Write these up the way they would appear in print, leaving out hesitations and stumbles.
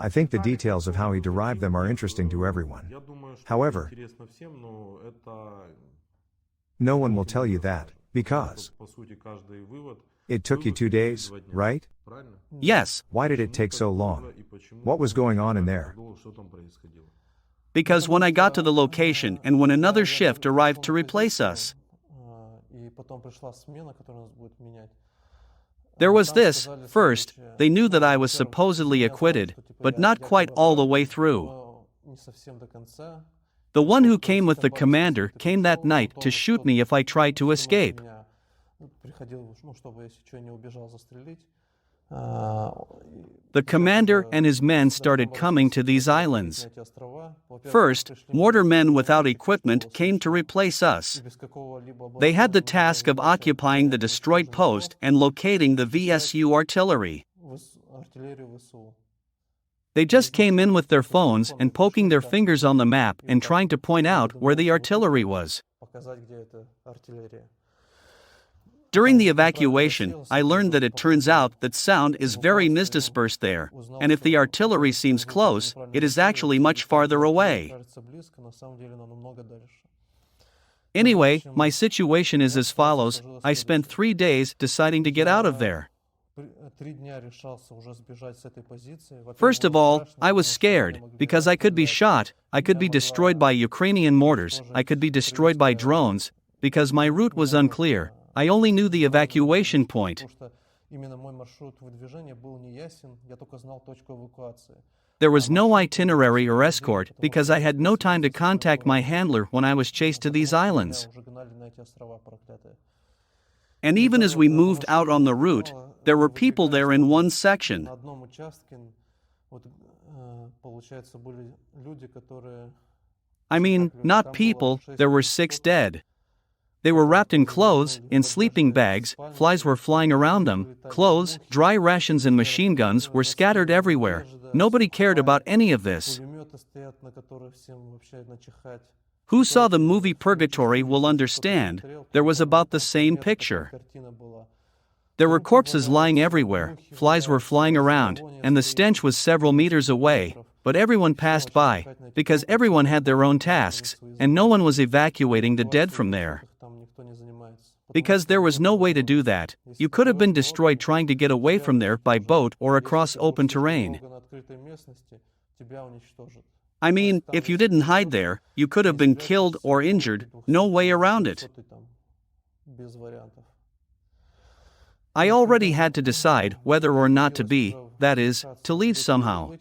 I think the details of how he derived them are interesting to everyone. However, no one will tell you that, because it took you 2 days, right? Yes, Why did it take so long? What was going on in there? because when I got to the location and when another shift arrived to replace us, there was this: first, they knew that I was supposedly acquitted, but not quite all the way through. The one who came with the commander came that night to shoot me if I tried to escape. The commander and his men started coming to these islands. First, mortar men without equipment came to replace us. They had the task of occupying the destroyed post and locating the VSU artillery. They just came in with their phones and poking their fingers on the map and trying to point out where the artillery was. During the evacuation, I learned that it turns out that sound is very misdispersed there, and if the artillery seems close, it is actually much farther away. Anyway, my situation is as follows: I spent 3 days deciding to get out of there. First of all, I was scared, because I could be shot, I could be destroyed by Ukrainian mortars, I could be destroyed by drones, because my route was unclear. I only knew the evacuation point. There was no itinerary or escort because I had no time to contact my handler when I was chased to these islands. And even as we moved out on the route, there were people there in one section. I mean, not people, there were 6 dead. They were wrapped in clothes, in sleeping bags, flies were flying around them, clothes, dry rations and machine guns were scattered everywhere. Nobody cared about any of this. Who saw the movie Purgatory will understand, there was about the same picture. There were corpses lying everywhere, flies were flying around, and the stench was several meters away, but everyone passed by, because everyone had their own tasks, and no one was evacuating the dead from there. Because there was no way to do that, you could have been destroyed trying to get away from there by boat or across open terrain. I mean, if you didn't hide there, you could have been killed or injured, no way around it. I already had to decide whether or not to be, that is, to leave somehow.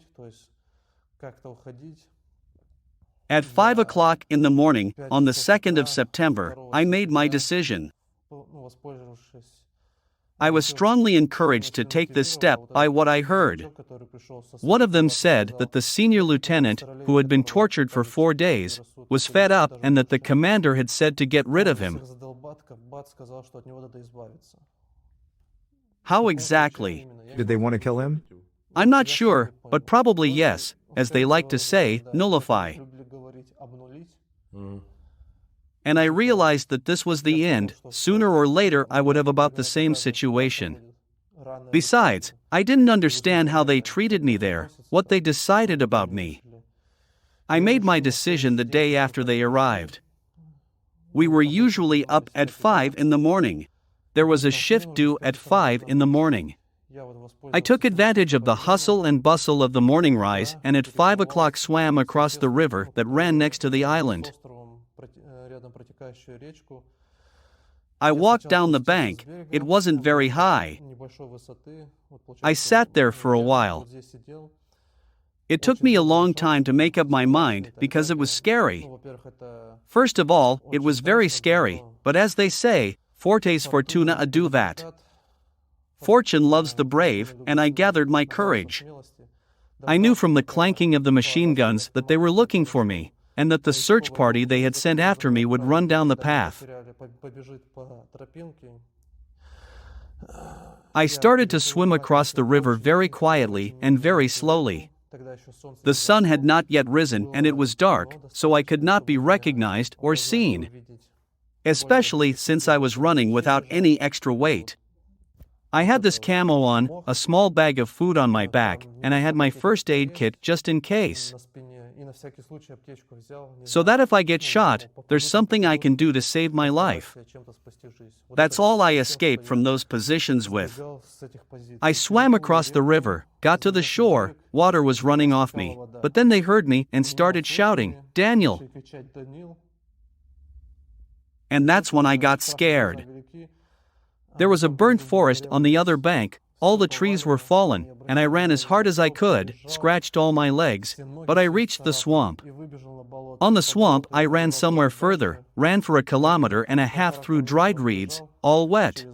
At 5 o'clock in the morning, on the 2nd of September, I made my decision. I was strongly encouraged to take this step by what I heard. One of them said that the senior lieutenant, who had been tortured for 4 days, was fed up and that the commander had said to get rid of him. How exactly? Did they want to kill him? I'm not sure, but probably yes, as they like to say, nullify. And I realized that this was the end. Sooner or later I would have about the same situation. Besides, I didn't understand how they treated me there, what they decided about me. I made my decision the day after they arrived. We were usually up at 5 in the morning. There was a shift due at 5 in the morning. I took advantage of the hustle and bustle of the morning rise and at 5 o'clock swam across the river that ran next to the island. I walked down the bank. It wasn't very high. I sat there for a while. It took me a long time to make up my mind because it was scary. First of all, it was very scary, but as they say, fortes fortuna aduvat. Fortune loves the brave, and I gathered my courage. I knew from the clanking of the machine guns that they were looking for me, and that the search party they had sent after me would run down the path. I started to swim across the river very quietly and very slowly. The sun had not yet risen and it was dark, so I could not be recognized or seen, especially since I was running without any extra weight. I had this camo on, a small bag of food on my back, and I had my first aid kit just in case. So that if I get shot, there's something I can do to save my life. That's all I escaped from those positions with. I swam across the river, got to the shore, water was running off me, but then they heard me and started shouting, "Daniel!" And that's when I got scared. There was a burnt forest on the other bank, all the trees were fallen, and I ran as hard as I could, scratched all my legs, but I reached the swamp. On the swamp, I ran somewhere further, ran for 1.5 kilometers through dried reeds, all wet.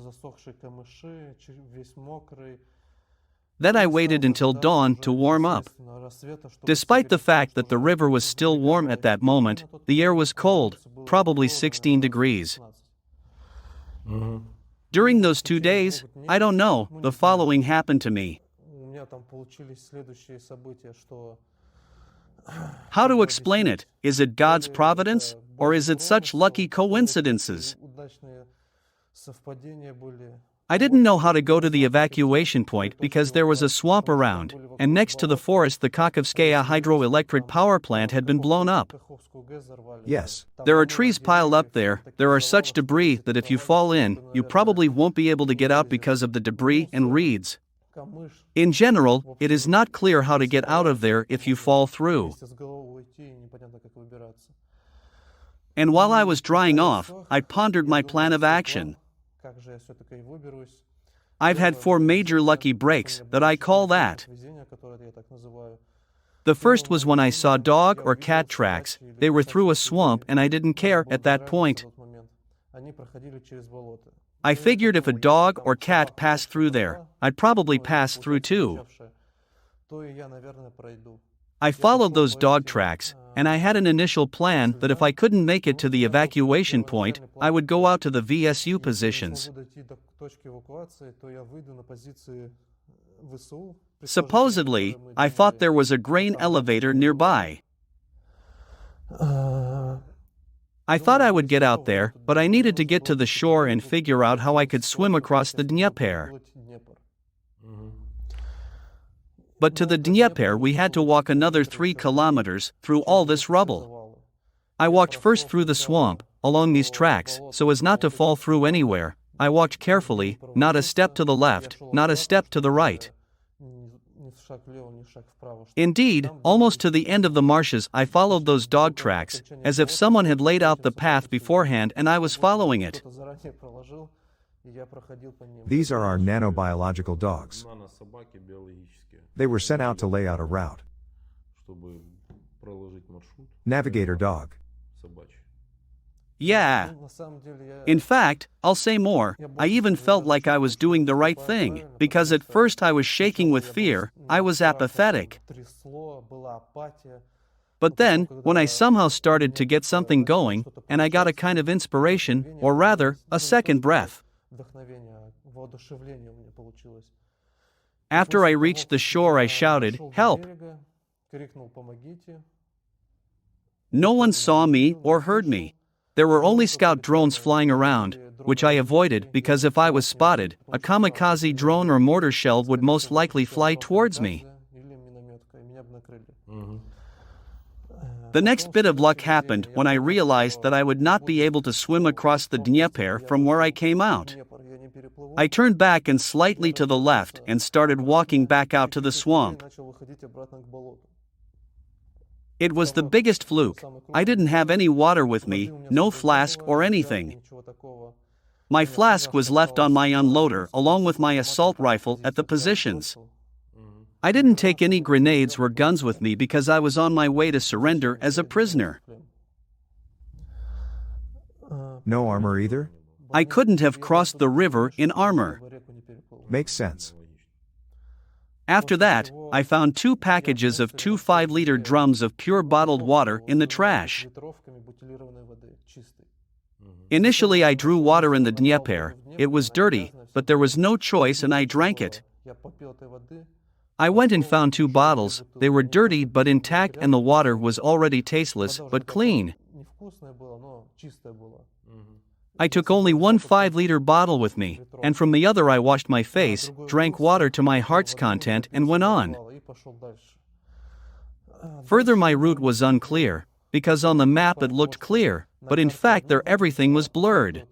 Then I waited until dawn to warm up. Despite the fact that the river was still warm at that moment, the air was cold, probably 16 degrees. During those 2 days, I don't know, the following happened to me. How to explain it? Is it God's providence, or is it such lucky coincidences? I didn't know how to go to the evacuation point because there was a swamp around, and next to the forest the Kakhovka hydroelectric power plant had been blown up. Yes. There are trees piled up there, there are such debris that if you fall in, you probably won't be able to get out because of the debris and reeds. In general, it is not clear how to get out of there if you fall through. And while I was drying off, I pondered my plan of action. I've had 4 major lucky breaks that I call that. The first was when I saw dog or cat tracks. They were through a swamp and I didn't care at that point. I figured if a dog or cat passed through there, I'd probably pass through too. I followed those dog tracks, and I had an initial plan that if I couldn't make it to the evacuation point, I would go out to the VSU positions. Supposedly, I thought there was a grain elevator nearby. I thought I would get out there, but I needed to get to the shore and figure out how I could swim across the Dnieper. But to the Dnieper we had to walk another 3 kilometers through all this rubble. I walked first through the swamp, along these tracks, so as not to fall through anywhere. I walked carefully, not a step to the left, not a step to the right. Indeed, almost to the end of the marshes I followed those dog tracks, as if someone had laid out the path beforehand and I was following it. These are our nanobiological dogs. They were sent out to lay out a route. Navigator dog. Yeah. In fact, I'll say more, I even felt like I was doing the right thing, because at first I was shaking with fear, I was apathetic. But then, when I somehow started to get something going, and I got a kind of inspiration, or rather, a second breath. After I reached the shore I shouted, "Help!" No one saw me or heard me. There were only scout drones flying around, which I avoided because if I was spotted, a kamikaze drone or mortar shell would most likely fly towards me. The next bit of luck happened when I realized that I would not be able to swim across the Dnieper from where I came out. I turned back and slightly to the left and started walking back out to the swamp. It was the biggest fluke. I didn't have any water with me, no flask or anything. My flask was left on my unloader along with my assault rifle at the positions. I didn't take any grenades or guns with me because I was on my way to surrender as a prisoner. No armor either? I couldn't have crossed the river in armor. Makes sense. After that, I found 2 packages of 2 5-liter drums of pure bottled water in the trash. Initially I drew water in the Dnieper. It was dirty, but there was no choice and I drank it. I went and found 2 bottles. They were dirty but intact and the water was already tasteless but clean. I took only one 5-liter bottle with me, and from the other I washed my face, drank water to my heart's content, and went on. Further, my route was unclear, because on the map it looked clear, but in fact there everything was blurred.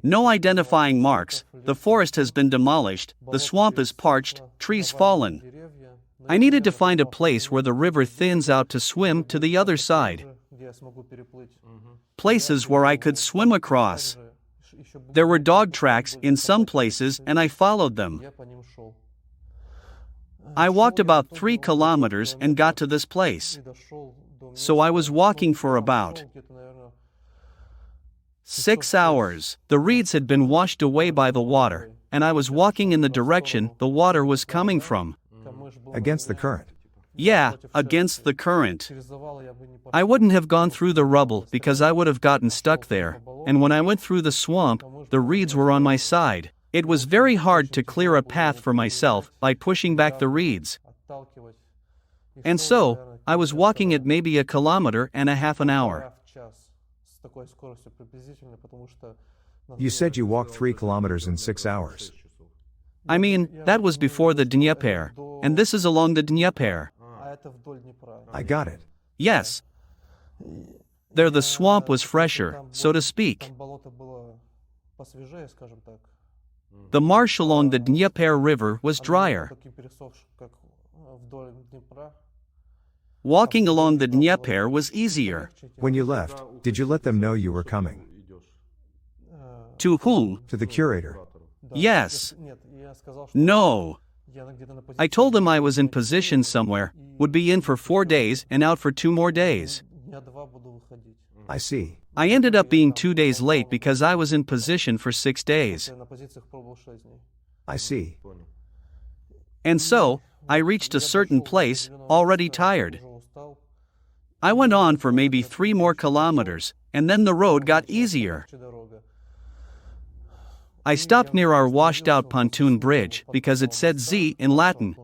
No identifying marks, the forest has been demolished, the swamp is parched, trees fallen. I needed to find a place where the river thins out to swim to the other side. Places where I could swim across. There were dog tracks in some places and I followed them. I walked about 3 kilometers and got to this place. So I was walking for about 6 hours. The reeds had been washed away by the water, and I was walking in the direction the water was coming from. Against the current. Yeah, against the current. I wouldn't have gone through the rubble because I would have gotten stuck there, and when I went through the swamp, the reeds were on my side. It was very hard to clear a path for myself by pushing back the reeds. And so, I was walking at maybe 1.5 kilometers an hour. You said you walked 3 kilometers in 6 hours. I mean, that was before the Dnieper, and this is along the Dnieper. I got it. Yes. There the swamp was fresher, so to speak. The marsh along the Dnieper River was drier. Walking along the Dnieper was easier. When you left, did you let them know you were coming? To whom? To the curator. Yes. No. I told them I was in position somewhere, would be in for 4 days and out for 2 more days. I see. I ended up being 2 days late because I was in position for 6 days. I see. And so, I reached a certain place, already tired. I went on for maybe 3 more kilometers, and then the road got easier. I stopped near our washed-out pontoon bridge because it said Z in Latin.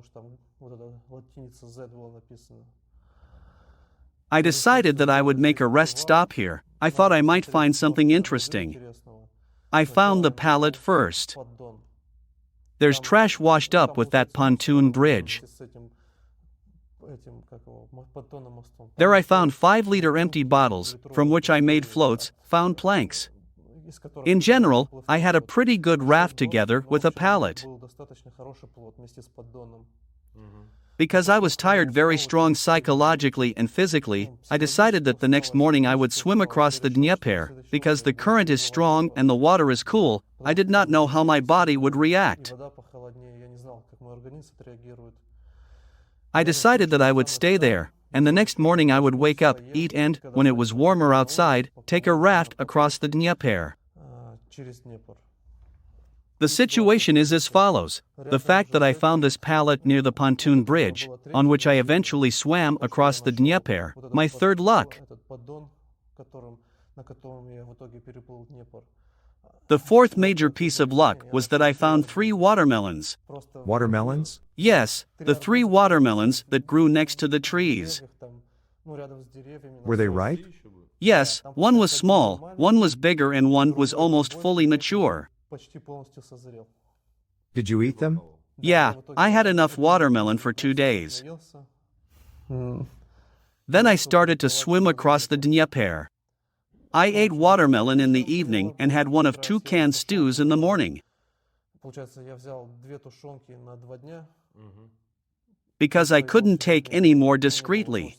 I decided that I would make a rest stop here. I thought I might find something interesting. I found the pallet first. There's trash washed up with that pontoon bridge. There I found 5-liter empty bottles, from which I made floats, found planks. In general, I had a pretty good raft together with a pallet. Because I was tired very strong psychologically and physically, I decided that the next morning I would swim across the Dnieper. Because the current is strong and the water is cool, I did not know how my body would react. I decided that I would stay there, and the next morning I would wake up, eat and, when it was warmer outside, take a raft across the Dnieper. The situation is as follows. The fact that I found this pallet near the pontoon bridge, on which I eventually swam across the Dnieper, my third luck. The fourth major piece of luck was that I found 3 watermelons. Watermelons? Yes, the 3 watermelons that grew next to the trees. Were they ripe? Yes, one was small, one was bigger, and one was almost fully mature. Did you eat them? Yeah, I had enough watermelon for 2 days. Then I started to swim across the Dnieper. I ate watermelon in the evening and had one of 2 canned stews in the morning. Because I couldn't take any more discreetly.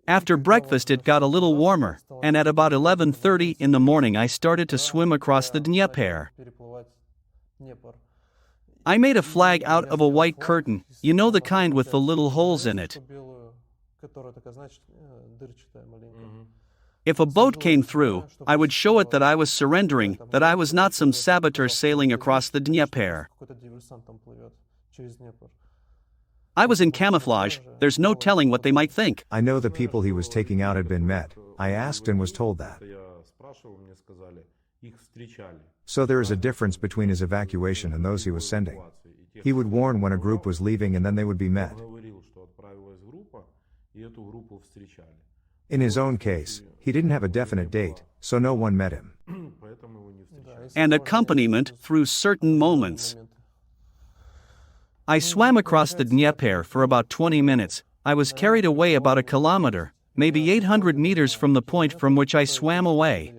After breakfast it got a little warmer, and at about 11:30 in the morning I started to swim across the Dnieper. I made a flag out of a white curtain, you know, the kind with the little holes in it. If a boat came through, I would show it that I was surrendering, that I was not some saboteur sailing across the Dnieper. I was in camouflage, there's no telling what they might think. I know the people he was taking out had been met. I asked and was told that. So there is a difference between his evacuation and those he was sending. He would warn when a group was leaving and then they would be met. In his own case, he didn't have a definite date, so no one met him. And accompaniment through certain moments. I swam across the Dnieper for about 20 minutes. I was carried away about a kilometer, maybe 800 meters from the point from which I swam away.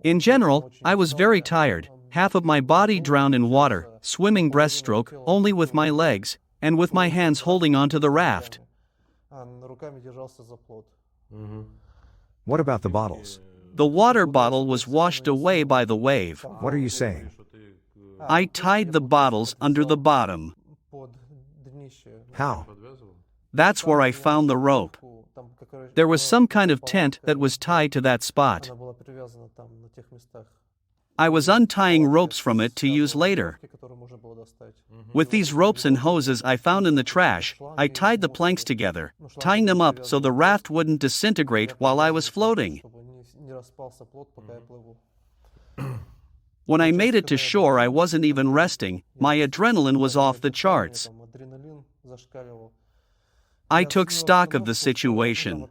In general, I was very tired, half of my body drowned in water, swimming breaststroke only with my legs, and with my hands holding onto the raft. What about the bottles? The water bottle was washed away by the wave. What are you saying? I tied the bottles under the bottom. How? That's where I found the rope. There was some kind of tent that was tied to that spot. I was untying ropes from it to use later. With these ropes and hoses I found in the trash, I tied the planks together, tying them up so the raft wouldn't disintegrate while I was floating. When I made it to shore, I wasn't even resting. My adrenaline was off the charts. I took stock of the situation.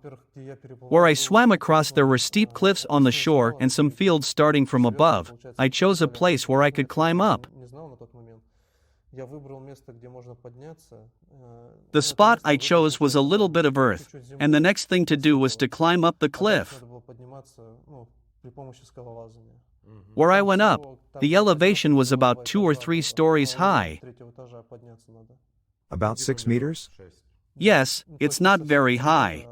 Where I swam across, there were steep cliffs on the shore and some fields starting from above. I chose a place where I could climb up. The spot I chose was a little bit of earth, and the next thing to do was to climb up the cliff. Where I went up, the elevation was about 2 or 3 stories high. About 6 meters? Yes, it's not very high.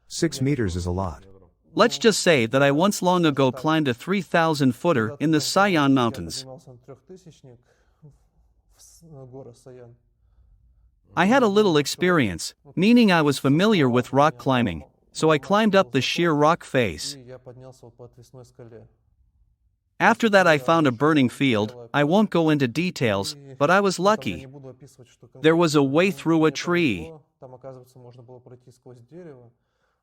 6 meters is a lot. Let's just say that I once long ago climbed a 3,000-footer in the Sayan Mountains. I had a little experience, meaning I was familiar with rock climbing, so I climbed up the sheer rock face. After that I found a burning field. I won't go into details, but I was lucky. There was a way through a tree.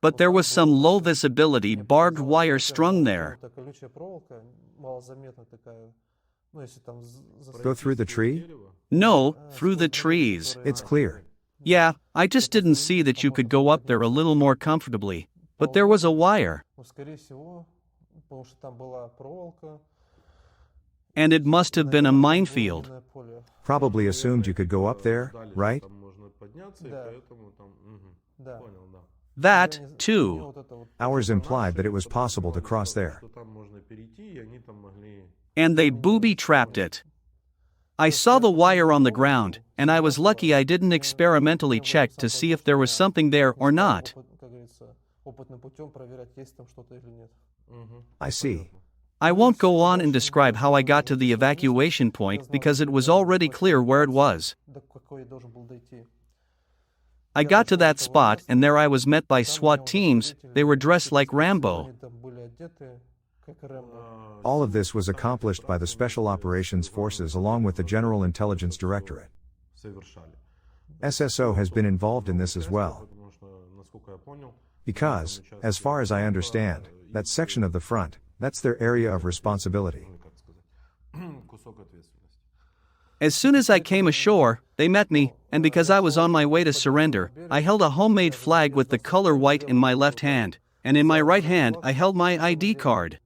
But there was some low visibility barbed wire strung there. Go through the tree? No, through the trees. It's clear. Yeah, I just didn't see that you could go up there a little more comfortably. But there was a wire. And it must have been a minefield. Probably assumed you could go up there, right? That, too. Ours implied that it was possible to cross there. And they booby-trapped it. I saw the wire on the ground, and I was lucky I didn't experimentally check to see if there was something there or not. I see. I won't go on and describe how I got to the evacuation point because it was already clear where it was. I got to that spot and there I was met by SWAT teams. They were dressed like Rambo. All of this was accomplished by the Special Operations Forces along with the General Intelligence Directorate. SSO has been involved in this as well. Because, as far as I understand, that section of the front, that's their area of responsibility. As soon as I came ashore, they met me, and because I was on my way to surrender, I held a homemade flag with the color white in my left hand, and in my right hand I held my ID card.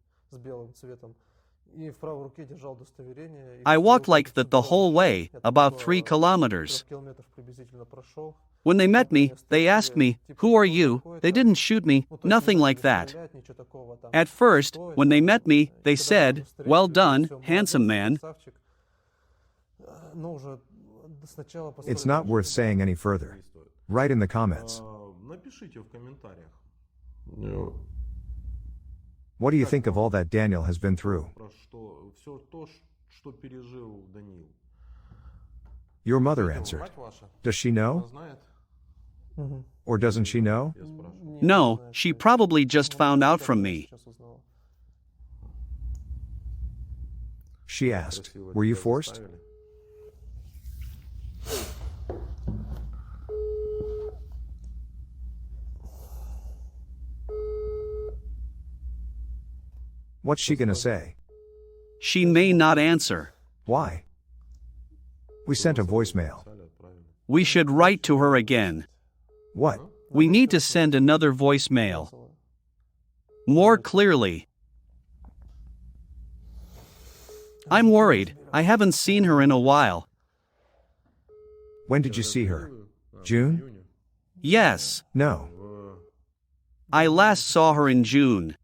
I walked like that the whole way, about 3 kilometers. When they met me, they asked me, "Who are you?" They didn't shoot me, nothing like that. At first, when they met me, they said, "Well done, handsome man." It's not worth saying any further. Write in the comments. What do you think of all that Daniel has been through? Your mother answered. Does she know? Or doesn't she know? No, she probably just found out from me. She asked, "Were you forced?" What's she gonna say? She may not answer. Why? We sent a voicemail. We should write to her again. What? We need to send another voicemail. More clearly. I'm worried. I haven't seen her in a while. When did you see her? June? Yes. No. I last saw her in June.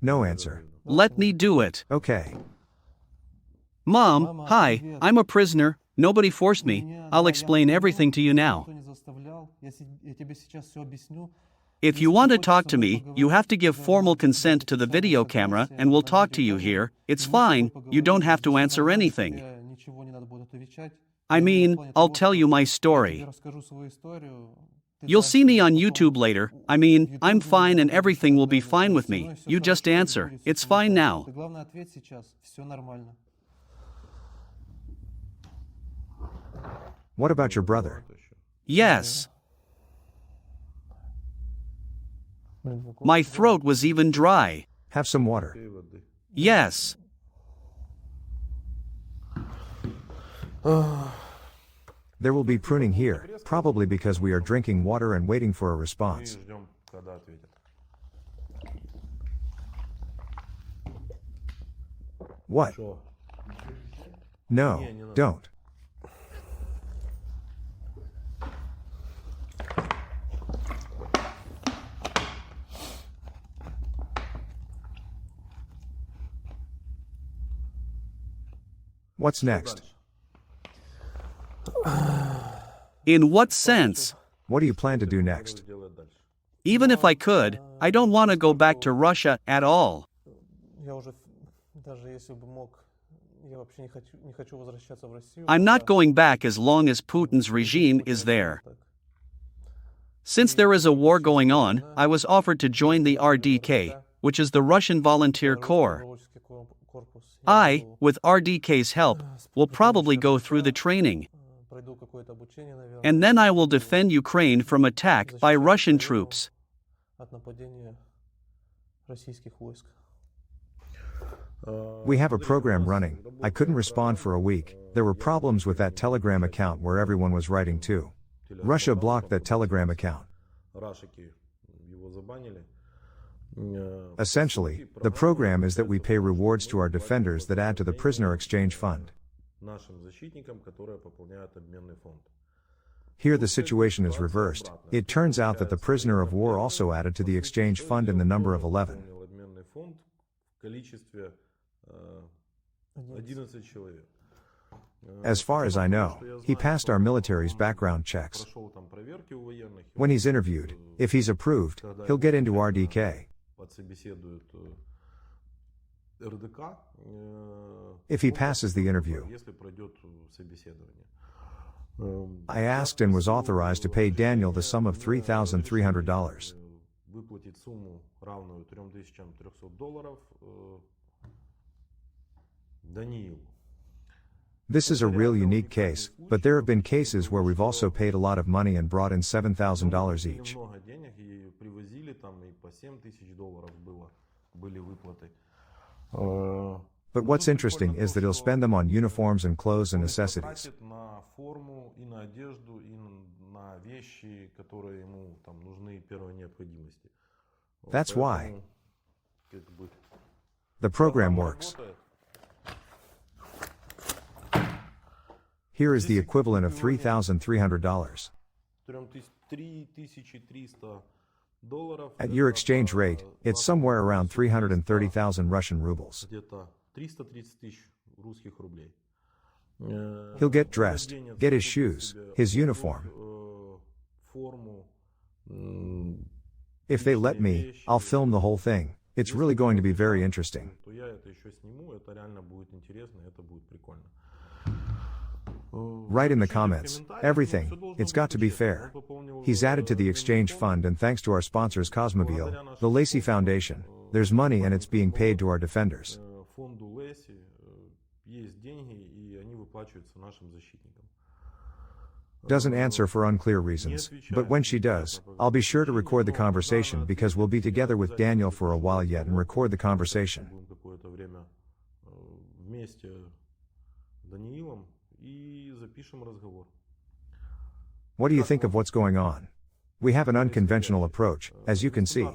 No answer. Let me do it. Okay. Mom, hi, I'm a prisoner. Nobody forced me. I'll explain everything to you now. If you want to talk to me, you have to give formal consent to the video camera and we'll talk to you here. It's fine, you don't have to answer anything. I mean, I'll tell you my story. You'll see me on YouTube later. I mean, I'm fine and everything will be fine with me. You just answer. It's fine now. What about your brother? Yes. My throat was even dry. Have some water. Yes. There will be pruning here, probably because we are drinking water and waiting for a response. What? No, don't. What's next? In what sense? What do you plan to do next? Even if I could, I don't want to go back to Russia at all. I'm not going back as long as Putin's regime is there. Since there is a war going on, I was offered to join the RDK, which is the Russian Volunteer Corps. I, with RDK's help, will probably go through the training. And then I will defend Ukraine from attack by Russian troops. We have a program running. I couldn't respond for a week. There were problems with that Telegram account where everyone was writing to. Russia blocked that Telegram account. Essentially, the program is that we pay rewards to our defenders that add to the prisoner exchange fund. Here the situation is reversed. It turns out that the prisoner of war also added to the exchange fund in the number of 11. As far as I know, he passed our military's background checks. When he's interviewed, if he's approved, he'll get into RDK. If he passes the interview. I asked and was authorized to pay Daniel the sum of $3,300. This is a real unique case, but there have been cases where we've also paid a lot of money and brought in $7,000 each. But what's interesting is that he'll spend them on uniforms and clothes and necessities. That's why the program works. Here is the equivalent of $3,300. At your exchange rate, it's somewhere around 330,000 Russian rubles. He'll get dressed, get his shoes, his uniform. If they let me, I'll film the whole thing. It's really going to be very interesting. Write in the comments, everything, it's got to be fair. He's added to the exchange fund and thanks to our sponsors Cosmobile, the Lacey Foundation, there's money and it's being paid to our defenders. Doesn't answer for unclear reasons, but when she does, I'll be sure to record the conversation because we'll be together with Daniel for a while yet and record the conversation. What do you think of what's going on? We have an unconventional approach, as you can see.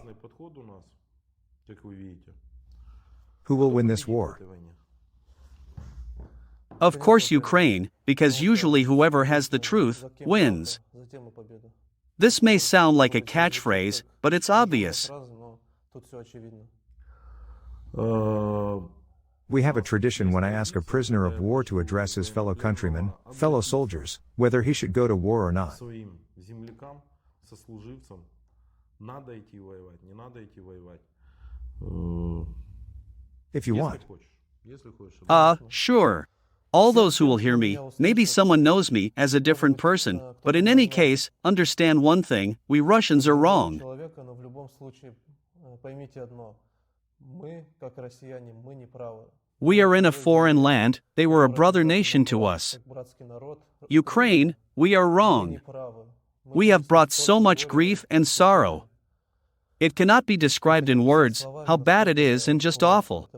Who will win this war? Of course Ukraine, because usually whoever has the truth wins. This may sound like a catchphrase, but it's obvious. We have a tradition when I ask a prisoner of war to address his fellow countrymen, fellow soldiers, whether he should go to war or not. If you want. Sure. All those who will hear me, maybe someone knows me as a different person, but in any case, understand one thing, we Russians are wrong. We are in a foreign land, they were a brother nation to us. Ukraine, we are wrong. We have brought so much grief and sorrow. It cannot be described in words, how bad it is and just awful.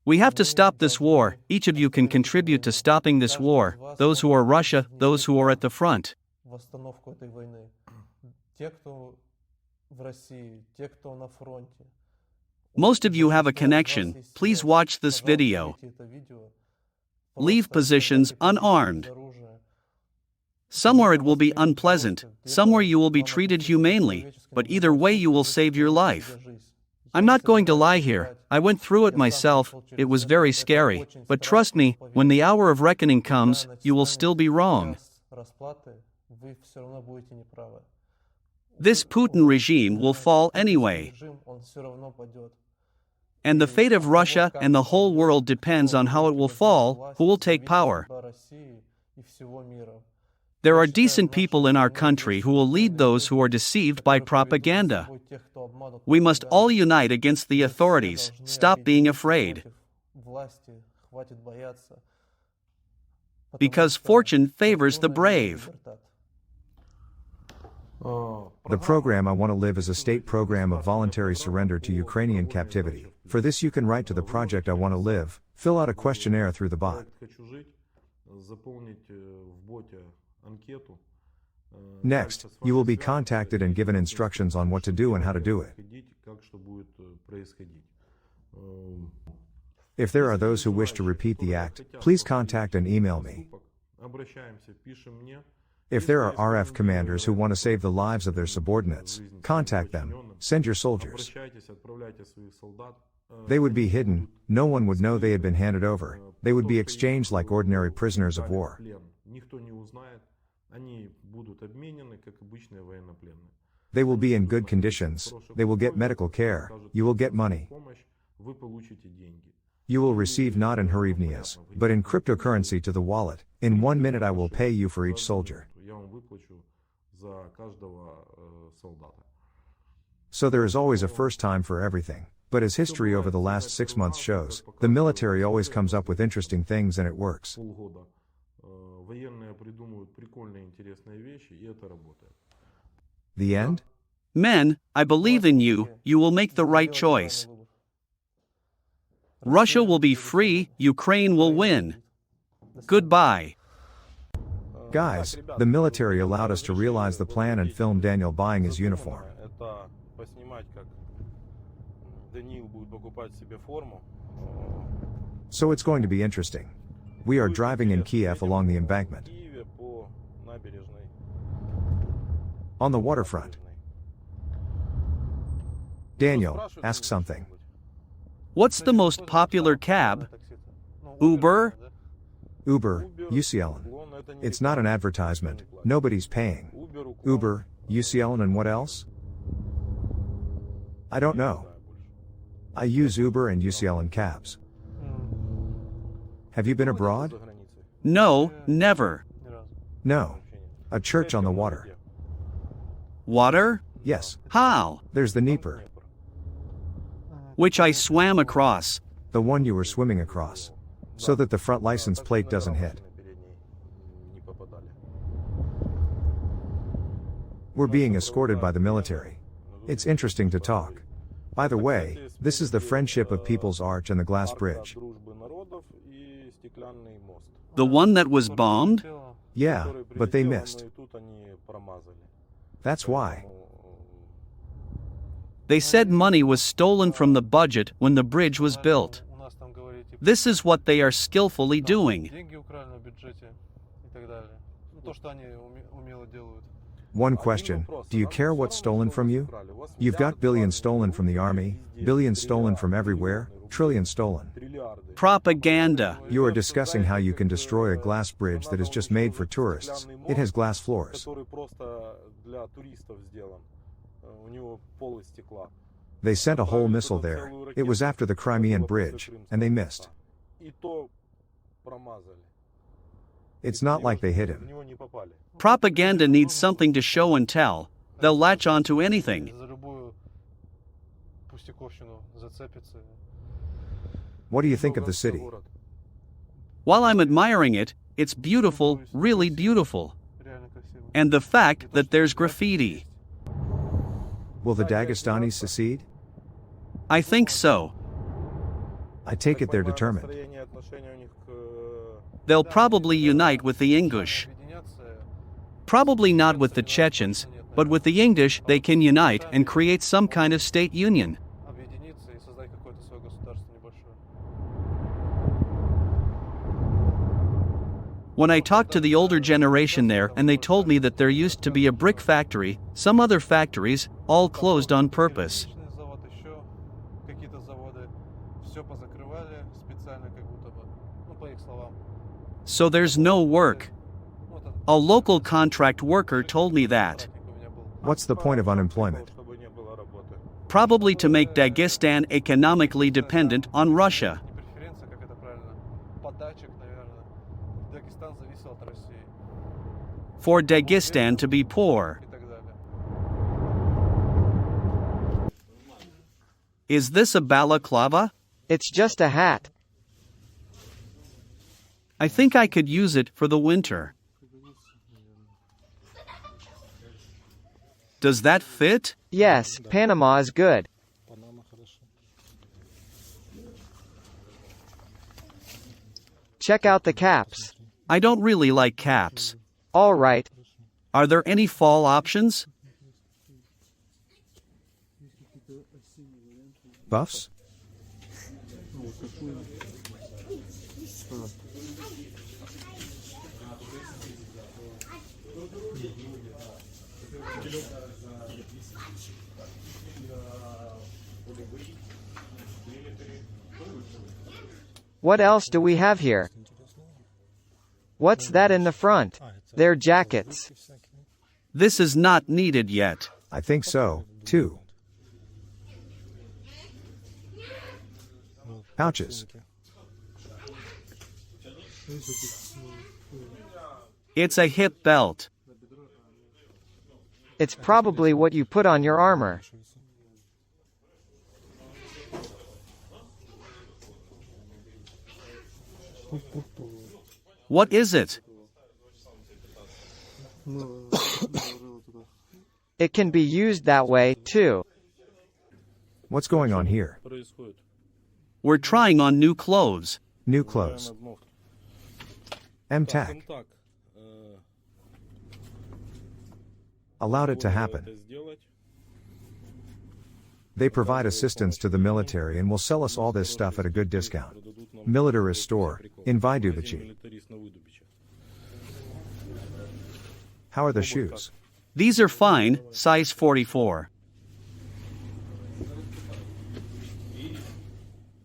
We have to stop this war. Each of you can contribute to stopping this war, those who are Russia, those who are at the front. Most of you have a connection. Please watch this video. Leave positions unarmed. Somewhere it will be unpleasant, somewhere you will be treated humanely, but either way you will save your life. I'm not going to lie here, I went through it myself, it was very scary, but trust me, when the hour of reckoning comes, you will still be wrong. This Putin regime will fall anyway. And the fate of Russia and the whole world depends on how it will fall, who will take power. There are decent people in our country who will lead those who are deceived by propaganda. We must all unite against the authorities, stop being afraid. Because fortune favors the brave. The program I Want to Live is a state program of voluntary surrender to Ukrainian captivity. For this you can write to the project I Want to Live, fill out a questionnaire through the bot. Next, you will be contacted and given instructions on what to do and how to do it. If there are those who wish to repeat the act, please contact and email me. If there are RF commanders who want to save the lives of their subordinates, contact them, send your soldiers. They would be hidden, no one would know they had been handed over, they would be exchanged like ordinary prisoners of war. They will be in good conditions, they will get medical care, you will get money. You will receive not in hryvnias, but in cryptocurrency to the wallet. In 1 minute I will pay you for each soldier. So there is always a first time for everything. But as history over the last 6 months shows, the military always comes up with interesting things and it works. The end? Men, I believe in you, you will make the right choice. Russia will be free, Ukraine will win. Goodbye. Guys, the military allowed us to realize the plan and film Daniel buying his uniform. So it's going to be interesting. We are driving in Kyiv along the embankment. On the waterfront. Daniel, ask something. What's the most popular cab? Uber? Uber, UCLN. It's not an advertisement, nobody's paying. Uber, UCLN and what else? I don't know. I use Uber and UCLN cabs. Have you been abroad? No, never. No. A church on the water. Water? Yes. How? There's the Dnieper. Which I swam across. The one you were swimming across. So that the front license plate doesn't hit. We're being escorted by the military. It's interesting to talk. By the way, this is the friendship of People's Arch and the glass bridge. The one that was bombed? Yeah, but they missed. That's why. They said money was stolen from the budget when the bridge was built. This is what they are skillfully doing. One question, do you care what's stolen from you? You've got billions stolen from the army, billions stolen from everywhere, trillions stolen. Propaganda. You are discussing how you can destroy a glass bridge that is just made for tourists. It has glass floors. They sent a whole missile there. It was after the Crimean Bridge, and they missed. It's not like they hit him. Propaganda needs something to show and tell. They'll latch on to anything. What do you think of the city? While I'm admiring it, it's beautiful, really beautiful. And the fact that there's graffiti. Will the Dagestanis secede? I think so. I take it they're determined. They'll probably unite with the English. Probably not with the Chechens, but with the English they can unite and create some kind of state union. When I talked to the older generation there and they told me that there used to be a brick factory, some other factories, all closed on purpose. So there's no work. A local contract worker told me that. What's the point of unemployment? Probably to make Dagestan economically dependent on Russia. For Dagestan to be poor. Is this a balaclava? It's just a hat. I think I could use it for the winter. Does that fit? Yes, Panama is good. Check out the caps. I don't really like caps. All right. Are there any fall options? Buffs? What else do we have here? What's that in the front? They're jackets. This is not needed yet. I think so, too. Pouches. It's a hip belt. It's probably what you put on your armor. What is it? It can be used that way, too. What's going on here? We're trying on new clothes. New clothes. MTAC. Allowed it to happen. They provide assistance to the military and will sell us all this stuff at a good discount. Militarist store, in Vydubici. How are the shoes? These are fine, size 44.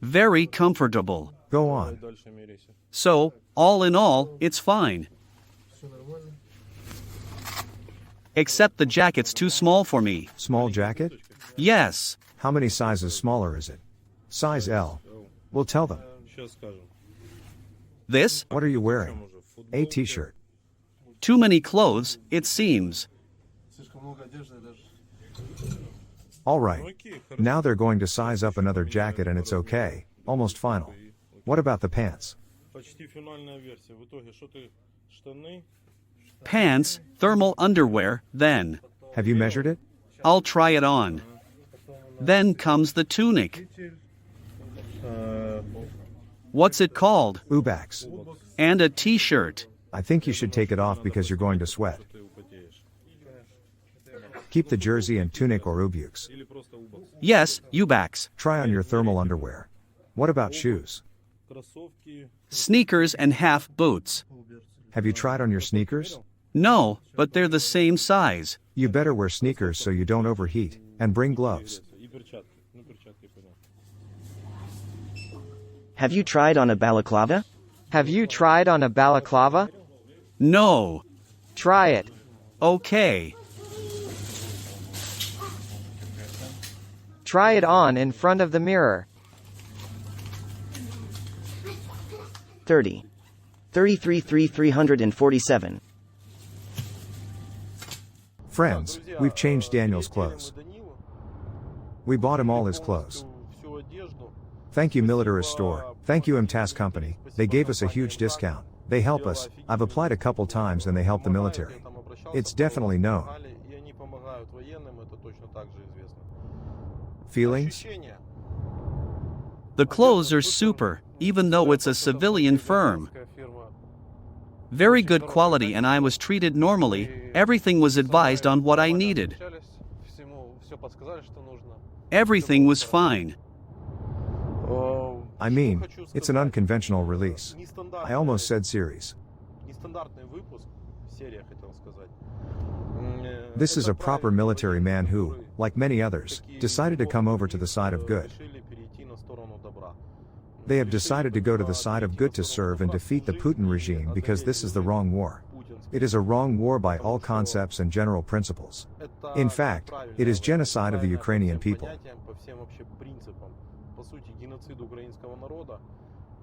Very comfortable. Go on. So, all in all, it's fine. Except the jacket's too small for me. Small jacket? Yes. How many sizes smaller is it? Size L. We'll tell them. This? What are you wearing? A t-shirt. Too many clothes, it seems. All right. Now they're going to size up another jacket and it's okay. Almost final. What about the pants? Pants, thermal underwear, then. Have you measured it? I'll try it on. Then comes the tunic. What's it called? Ubaks. And a t-shirt. I think you should take it off because you're going to sweat. Keep the jersey and tunic or ubukes. Yes, ubaks. Try on your thermal underwear. What about shoes? Sneakers and half boots. Have you tried on your sneakers? No, but they're the same size. You better wear sneakers so you don't overheat, and bring gloves. Have you tried on a balaclava? Have you tried on a balaclava? No. Try it. Okay. Try it on in front of the mirror. 30. 347. Friends, we've changed Daniel's clothes. We bought him all his clothes. Thank you Militarist Store, thank you MTAS Company, they gave us a huge discount. They help us, I've applied a couple times and they help the military. It's definitely known. Feelings? The clothes are super, even though it's a civilian firm. Very good quality and I was treated normally, everything was advised on what I needed. Everything was fine. I mean, it's an unconventional release. I almost said series. This is a proper military man who, like many others, decided to come over to the side of good. They have decided to go to the side of good to serve and defeat the Putin regime because this is the wrong war. It is a wrong war by all concepts and general principles. In fact, it is genocide of the Ukrainian people.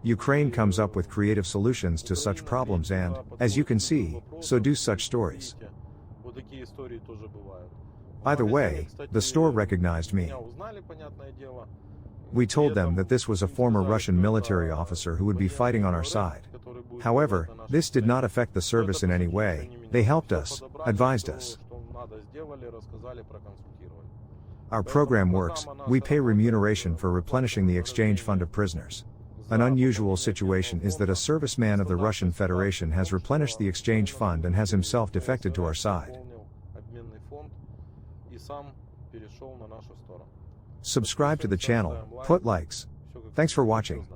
Ukraine comes up with creative solutions to such problems and, as you can see, so do such stories. By the way, the store recognized me. We told them that this was a former Russian military officer who would be fighting on our side. However, this did not affect the service in any way, they helped us, advised us. Our program works, we pay remuneration for replenishing the exchange fund of prisoners. An unusual situation is that a serviceman of the Russian Federation has replenished the exchange fund and has himself defected to our side. Subscribe to the channel, put likes. Thanks for watching.